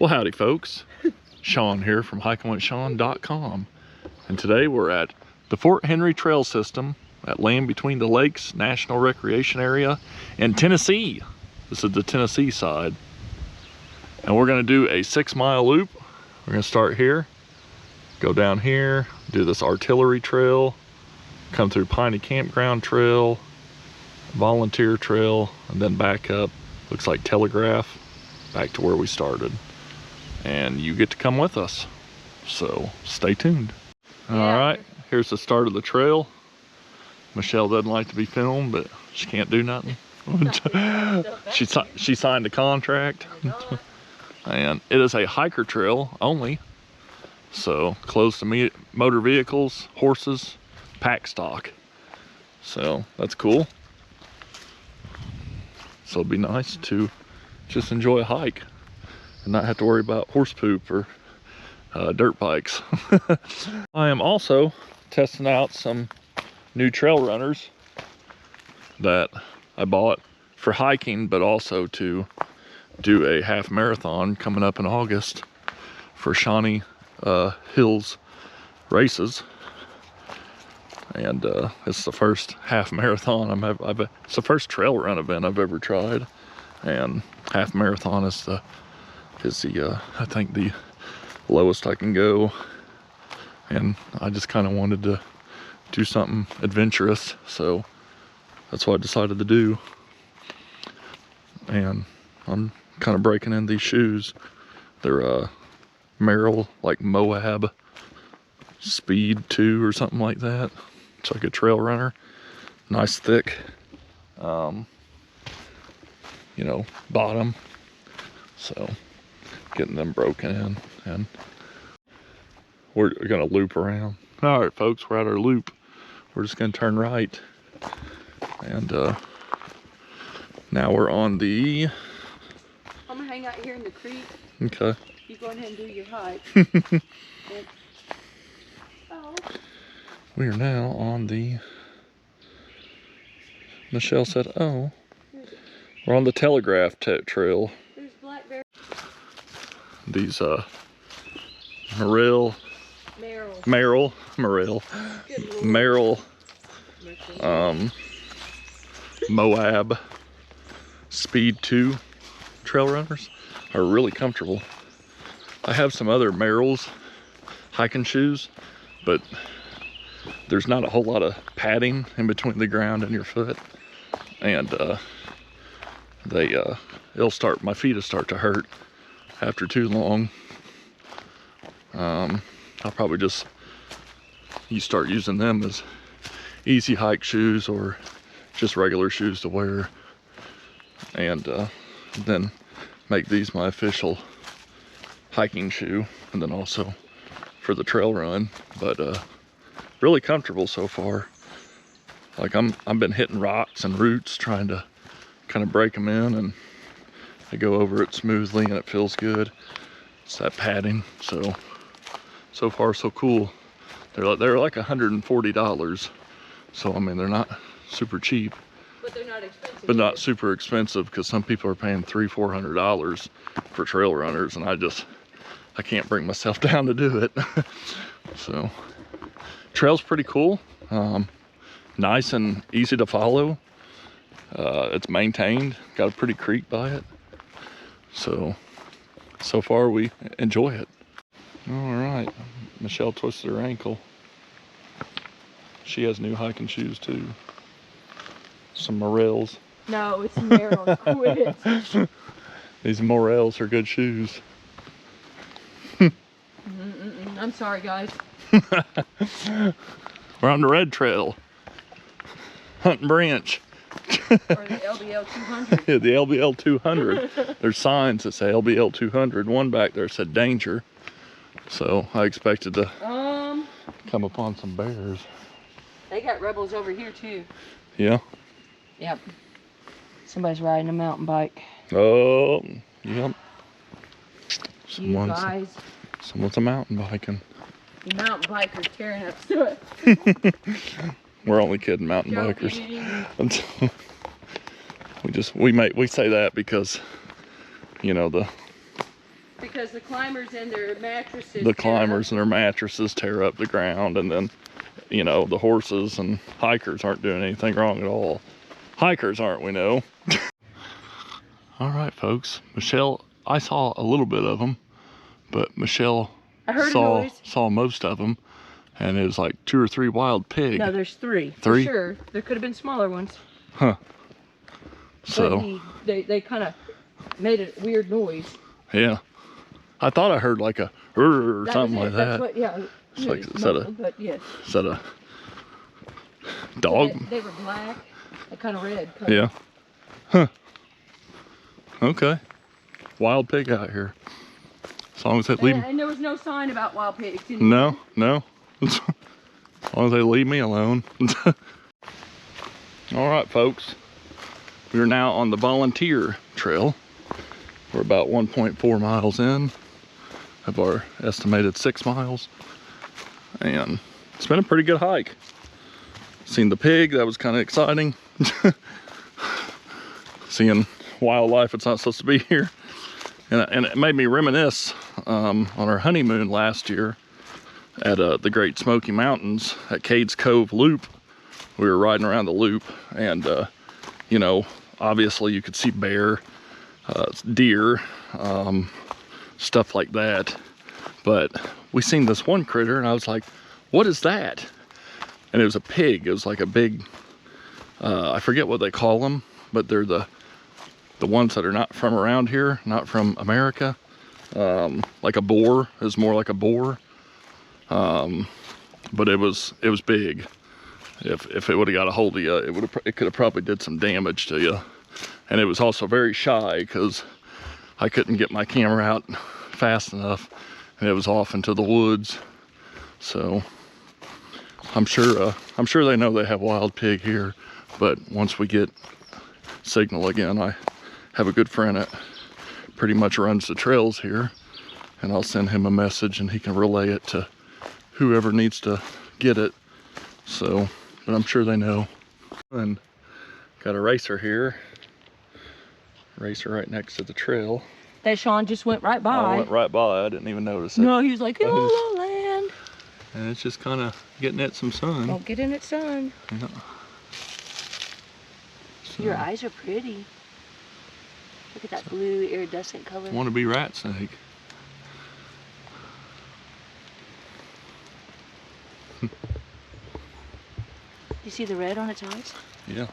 Well, howdy folks. Shawn here from hikingwithshawn.com, and today we're at the Fort Henry Trail System at Land Between the Lakes National Recreation Area in Tennessee. This is the Tennessee side, and we're going to do a 6-mile loop. We're going to start here, go down here, do this artillery trail, come through Piney Campground Trail, volunteer trail, and then back up, looks like Telegraph, back to where we started. And you get to come with us, so stay tuned. All right, here's the start of the trail. Michelle doesn't like to be filmed, but she can't do nothing. She signed a contract. And it is a hiker trail only, so closed to motor vehicles, horses, pack stock. So that's cool. So it'd be nice to just enjoy a hike and not have to worry about horse poop or dirt bikes. I am also testing out some new trail runners that I bought for hiking, but also to do a half marathon coming up in August for Shawnee Hills races. And it's the first half marathon it's the first trail run event I've ever tried, and half marathon is the I think the lowest I can go, and I just kind of wanted to do something adventurous, so that's what I decided to do. And I'm kind of breaking in these shoes. They're Merrell, like Moab Speed 2 or something like that. It's like a trail runner, nice thick you know, bottom. So getting them broken in, and we're gonna loop around. All right folks, we're at our loop. We're just gonna turn right, and now we're on the, I'm gonna hang out here in the creek. Okay. You go ahead and do your hike. Oh. We are now on the, Michelle said, oh, we're on the Telegraph trail. There's blackberry. These Merrell Moab Speed 2 trail runners are really comfortable. I have some other Merrells hiking shoes, but there's not a whole lot of padding in between the ground and your foot, and my feet will start to hurt after too long. I'll probably just start using them as easy hike shoes or just regular shoes to wear, and then make these my official hiking shoe, and then also for the trail run. But really comfortable so far. Like I've been hitting rocks and roots trying to kind of break them in, and I go over it smoothly and it feels good. It's that padding. So far so cool. They're like $140, so I mean they're not super cheap, but they're not expensive. But not super expensive, because some people are paying $300-400 for trail runners, and I can't bring myself down to do it. So trail's pretty cool, nice and easy to follow. It's maintained, got a pretty creek by it, so far we enjoy it. All right, Michelle twisted her ankle. She has new hiking shoes too. Some Merrells. No, it's Merrell. Quit. These Merrells are good shoes. I'm sorry, guys. We're on the red trail. Hunting Branch. Or the LBL 200. Yeah, the LBL 200. There's signs that say LBL 200. One back there said danger. So I expected to come upon some bears. They got rebels over here too. Yeah? Yep. Somebody's riding a mountain bike. Oh, yep. Someone's a mountain biking. The mountain bikers tearing up stuff. We're only kidding, mountain bikers. we say that because, you know, because the climbers and their mattresses. The climbers and their mattresses tear up the ground, and then, you know, the horses and hikers aren't doing anything wrong at all. Hikers aren't, we know. All right, folks. Michelle, I saw a little bit of them, but Michelle saw most of them, and it was like 2 or 3 wild pigs. No, there's 3. 3? For sure. There could have been smaller ones. Huh. So. But they kind of made a weird noise. Yeah. I thought I heard like a or something like that. That's what, yeah. It's like, is that a dog? They were black, kind of red. Yeah. Huh. Okay. Wild pig out here. As long as they leave. And there was no sign about wild pigs. No. As long as they leave me alone. All right, folks. We are now on the volunteer trail. We're about 1.4 miles in of our estimated 6 miles. And it's been a pretty good hike. Seen the pig, that was kind of exciting. Seeing wildlife, it's not supposed to be here. And it made me reminisce on our honeymoon last year at the Great Smoky Mountains at Cades Cove Loop. We were riding around the loop, and you know, obviously you could see bear, deer, stuff like that. But we seen this one critter, and I was like, what is that? And it was a pig. It was like a big, I forget what they call them, but they're the ones that are not from around here, not from America. Like a boar, is more like a boar. But it was big. If it would have got a hold of you, it could have probably did some damage to you. And it was also very shy because I couldn't get my camera out fast enough, and it was off into the woods. So I'm sure they know they have wild pig here, but once we get signal again, I have a good friend that pretty much runs the trails here, and I'll send him a message and he can relay it to whoever needs to get it. So, but I'm sure they know. And got a racer here. Racer right next to the trail. That Shawn just went right by. I went right by. I didn't even notice it. No, he was like, hello, land. And it's just kind of getting it some sun. Don't get in it, sun. Yeah. So, your eyes are pretty. Look at that blue iridescent color. Want to be rat snake. You see the red on its eyes? Yeah.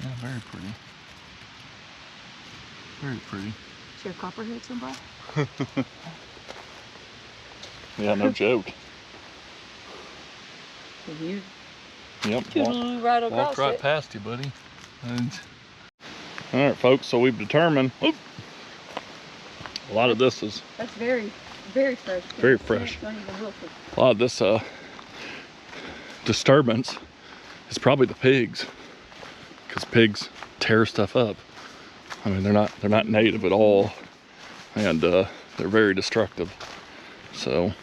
Yeah, very pretty. Very pretty. Is there a copperhead somewhere? Yeah, no joke. You Yep. walked right past you, buddy. And, all right, folks. So we've determined. Whoop, a lot of this is. That's very, very fresh. Very fresh. Don't even look at. A lot of this disturbance is probably the pigs, because pigs tear stuff up. I mean, they're not native at all, and they're very destructive. So.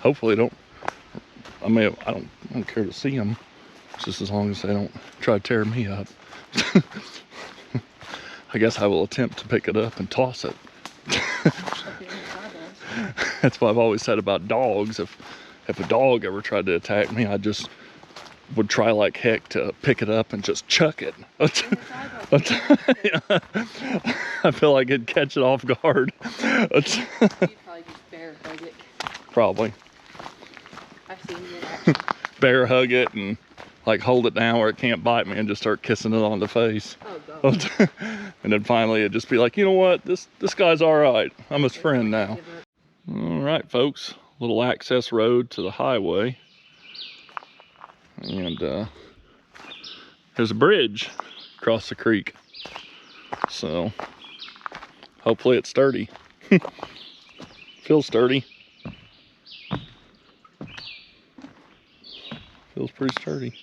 Hopefully I don't care to see them, just as long as they don't try to tear me up. I guess I will attempt to pick it up and toss it. That's what I've always said about dogs. If a dog ever tried to attack me, I just would try like heck to pick it up and just chuck it. I feel like it'd catch it off guard. You'd probably just bear hug it. Probably. I've seen it actually. Bear hug it and like hold it down where it can't bite me and just start kissing it on the face. Oh God. And then finally it'd just be like, you know what, this guy's all right. I'm his friend now. All right, folks, little access road to the highway. And there's a bridge across the creek. So hopefully it's sturdy. Feels sturdy. Feels pretty sturdy.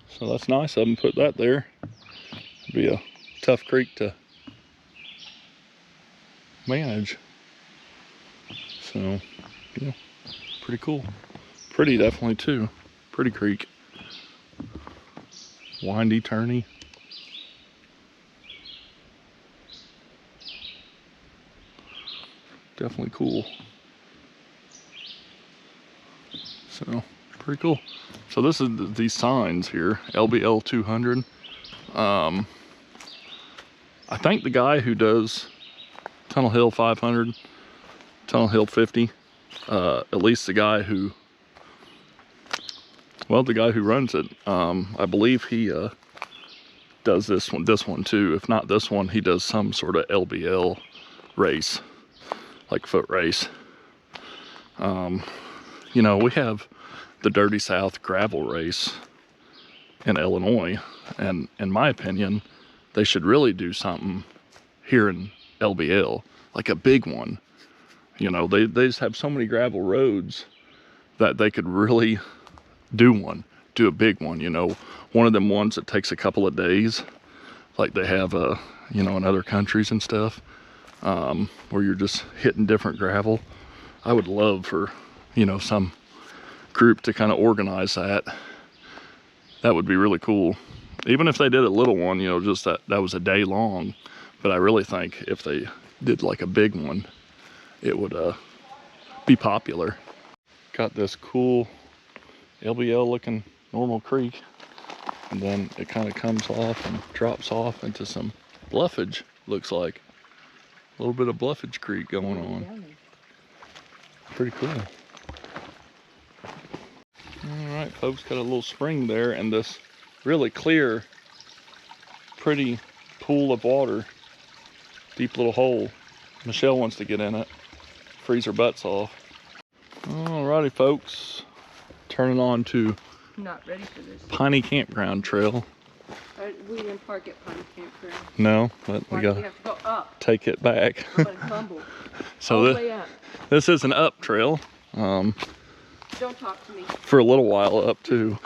So that's nice of them to put that there. It'd be a tough creek to manage. So Yeah, pretty cool. Pretty definitely too. Pretty creek. Windy, turny. Definitely cool. So, pretty cool. So this is these signs here, LBL 200. I think the guy who does Tunnel Hill 500, Tunnel Hill 50, at least the guy who runs it, I believe he does this one too. If not this one, he does some sort of LBL race, like foot race. You know, we have the Dirty South gravel race in Illinois, and in my opinion, they should really do something here in LBL, like a big one. You know, they just have so many gravel roads that they could really do a big one, you know, one of them ones that takes a couple of days, like they have, you know, in other countries and stuff, where you're just hitting different gravel. I would love for, you know, some group to kind of organize that. That would be really cool. Even if they did a little one, you know, just that was a day long. But I really think if they did like a big one, it would be popular. Got this cool LBL looking normal creek, and then it kind of comes off and drops off into some bluffage. Looks like a little bit of bluffage creek going on. Pretty cool. All right, folks, got a little spring there and this really clear, pretty pool of water. Deep little hole. Michelle wants to get in it, freeze her butts off. Alrighty, folks, turning on to Not ready for this. Piney Campground Trail. We didn't park at Piney Campground. No, but we gotta have to go up. take it back. I'm gonna tumble. So all the way up. This is an up trail. Don't talk to me. For a little while up too.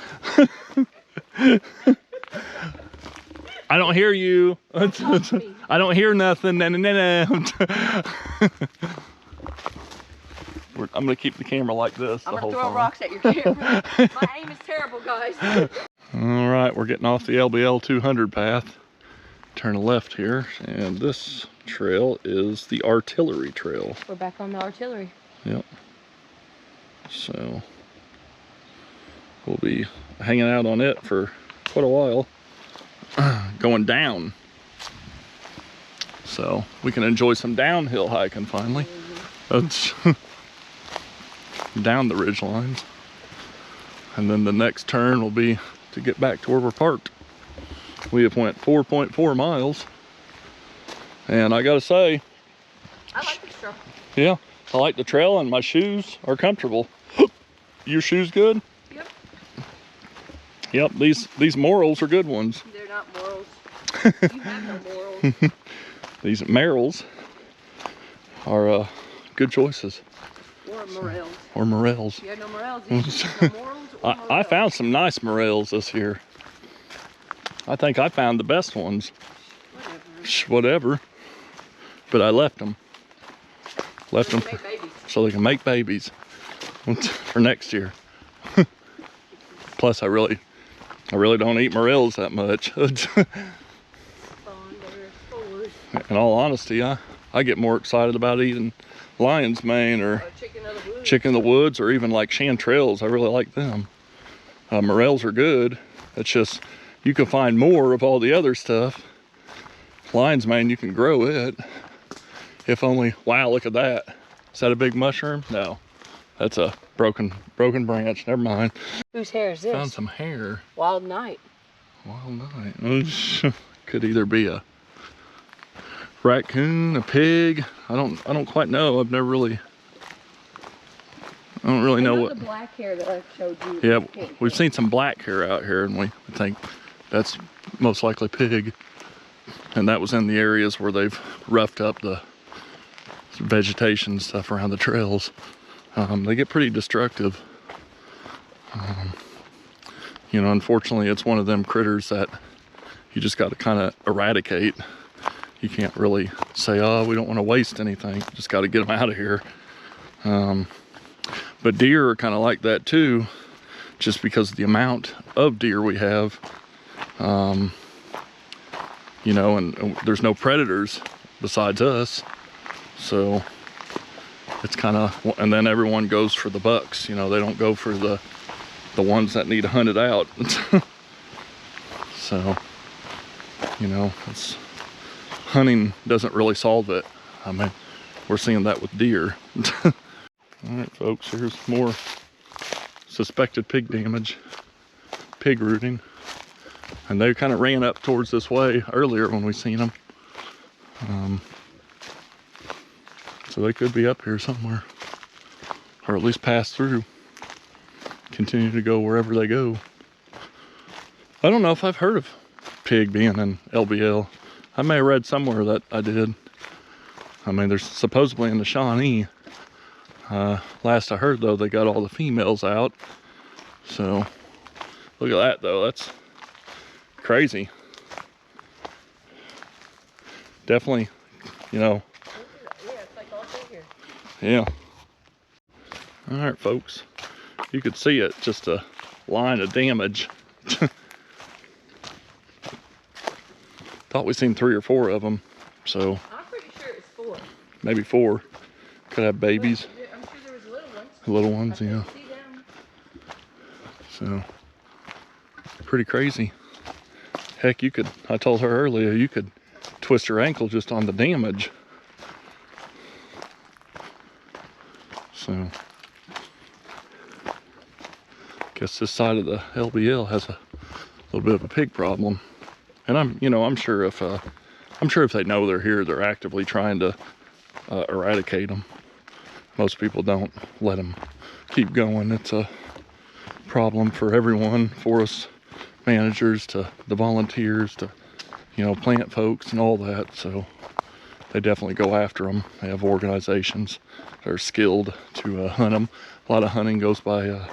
I don't hear you. Don't talk to me. I don't hear nothing. I'm gonna keep the camera like this the whole time. I'm gonna throw rocks at your camera. My aim is terrible, guys. All right, we're getting off the LBL 200 path. Turn left here, and this trail is the Artillery Trail. We're back on the artillery. Yep. So we'll be hanging out on it for quite a while, going down. So we can enjoy some downhill hiking finally. That's down the ridge lines. And then the next turn will be to get back to where we're parked. We have went 4.4 miles. And I gotta say, I like this trail. yeah, I like the trail and my shoes are comfortable. Your shoes good? Yep. Yep, these morals are good ones. They're not morals. You have no morals. These Merrells are good choices. Or morels. Or Morels. You have no morels. You have no morals or morels. I found some nice Morels this year. I think I found the best ones. Whatever. But I left them. Left them so they can make babies for next year. Plus, I really don't eat Morels that much. In all honesty, I get more excited about eating lion's mane or chicken of the woods or even like chanterelles. I really like them. Morels are good. It's just you can find more of all the other stuff. Lion's mane, you can grow it. If only, wow, look at that. Is that a big mushroom? No, that's a broken branch. Never mind. Whose hair is this? Found some hair. Wild Night. Wild Night. Could either be a raccoon, a pig. I don't quite know. I don't really know what. The black hair that I showed you. Yeah, we've seen some black hair out here, and we think that's most likely pig. And that was in the areas where they've roughed up the vegetation stuff around the trails. They get pretty destructive. You know, unfortunately, it's one of them critters that you just got to kind of eradicate. You can't really say, oh, we don't want to waste anything. Just got to get them out of here. But deer are kind of like that too, just because of the amount of deer we have. You know, and there's no predators besides us. So it's kind of, and then everyone goes for the bucks. You know, they don't go for the ones that need hunted out. So, you know, hunting doesn't really solve it. I mean, we're seeing that with deer. All right, folks, here's more suspected pig damage, pig rooting. And they kind of ran up towards this way earlier when we seen them. So they could be up here somewhere, or at least pass through, continue to go wherever they go. I don't know if I've heard of pig being in LBL. I may have read somewhere that I did. I mean, there's supposedly in the Shawnee. Last I heard though, they got all the females out. So look at that though, that's crazy. Definitely, you know. Yeah, it's like all through here. Yeah. All right, folks. You could see it, just a line of damage. Thought we seen 3 or 4 of them, so. I'm pretty sure it's 4. Maybe 4. Could have babies. But I'm sure there was little ones. Little ones, yeah. See them. So, pretty crazy. Heck, you could, I told her earlier, you could twist your ankle just on the damage. So, guess this side of the LBL has a little bit of a pig problem. And I'm sure if they know they're here, they're actively trying to eradicate them. Most people don't let them keep going. It's a problem for everyone, forest managers to the volunteers to, you know, plant folks and all that. So they definitely go after them. They have organizations that are skilled to hunt them. A lot of hunting goes by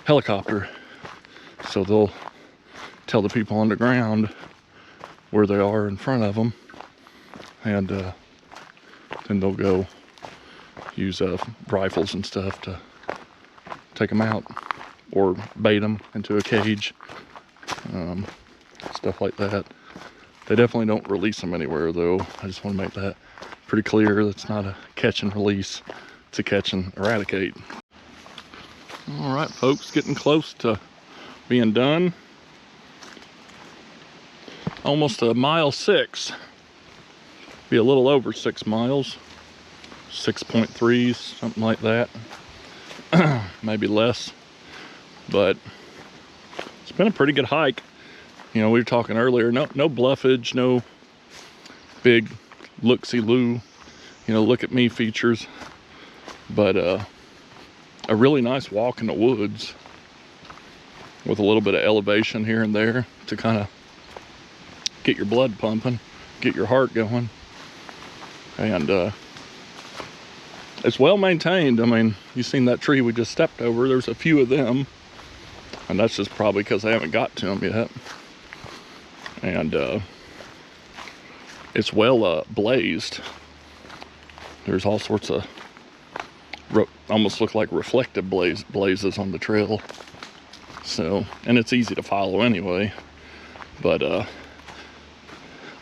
helicopter. So they'll tell the people on the ground where they are in front of them, and then they'll go use rifles and stuff to take them out, or bait them into a cage, stuff like that. They definitely don't release them anywhere though. I just want to make that pretty clear. That's not a catch and release, it's a catch and eradicate. All right, folks, getting close to being done. Almost a mile 6. Be a little over 6 miles. 6.3, something like that. Maybe less. But it's been a pretty good hike. You know, we were talking earlier, no bluffage, no big look-see-loo, you know, look at me features. But a really nice walk in the woods with a little bit of elevation here and there to kind of get your blood pumping, get your heart going. And it's well maintained. I mean, you seen that tree we just stepped over, there's a few of them, and that's just probably because I haven't got to them yet. And it's well blazed. There's all sorts of almost look like reflective blazes on the trail. So, and it's easy to follow anyway. But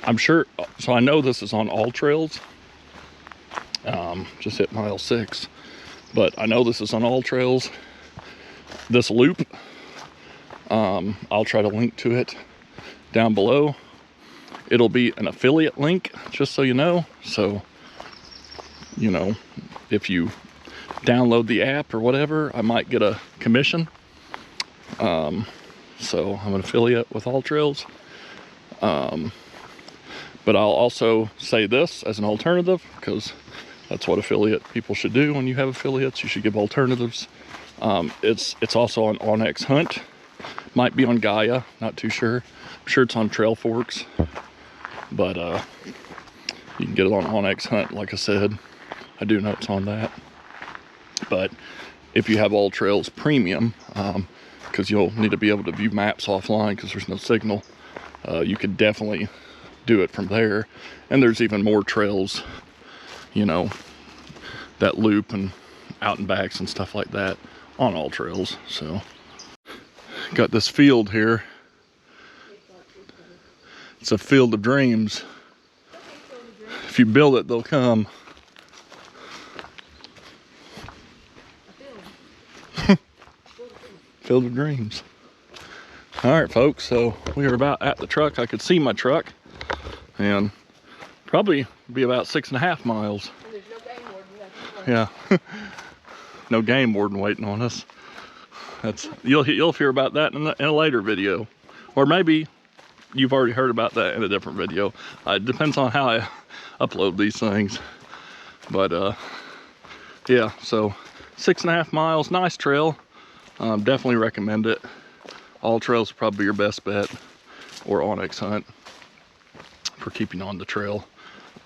I'm sure, so I know this is on all trails. Just hit mile 6, but I know this is on all trails. This loop, I'll try to link to it down below. It'll be an affiliate link, just so you know. So, you know, if you download the app or whatever, I might get a commission. So I'm an affiliate with All Trails. But I'll also say this as an alternative, because that's what affiliate people should do. When you have affiliates, you should give alternatives. It's also on Onyx Hunt. Might be on Gaia, not too sure. I'm sure it's on Trail Forks. But you can get it on Onyx Hunt, like I said. I do know it's on that. But if you have All Trails Premium, because you'll need to be able to view maps offline because there's no signal, you could definitely do it from there. And there's even more trails, you know, that loop and out and backs and stuff like that on all trails. So got this field here. It's a field of dreams. If you build it, they'll come. Field of dreams. All right, folks, so we are about at the truck. I could see my truck, and probably be about 6.5 miles. And there's no game warden. Yeah. No game warden waiting on us. That's you'll hear about that in a later video, or maybe you've already heard about that in a different video. It depends on how I upload these things. But yeah, so 6.5 miles, nice trail. Definitely recommend it. All trails are probably your best bet, or Onyx hunt for keeping on the trail,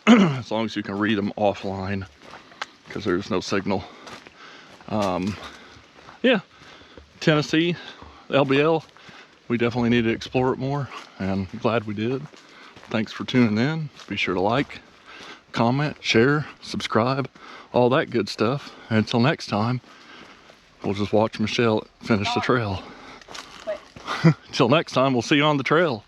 as long as you can read them offline, because there's no signal. Yeah, Tennessee, LBL, we definitely need to explore it more, and I'm glad we did. Thanks for tuning in. Be sure to like, comment, share, subscribe, all that good stuff. And until next time, we'll just watch Michelle finish the trail. Until next time, we'll see you on the trail.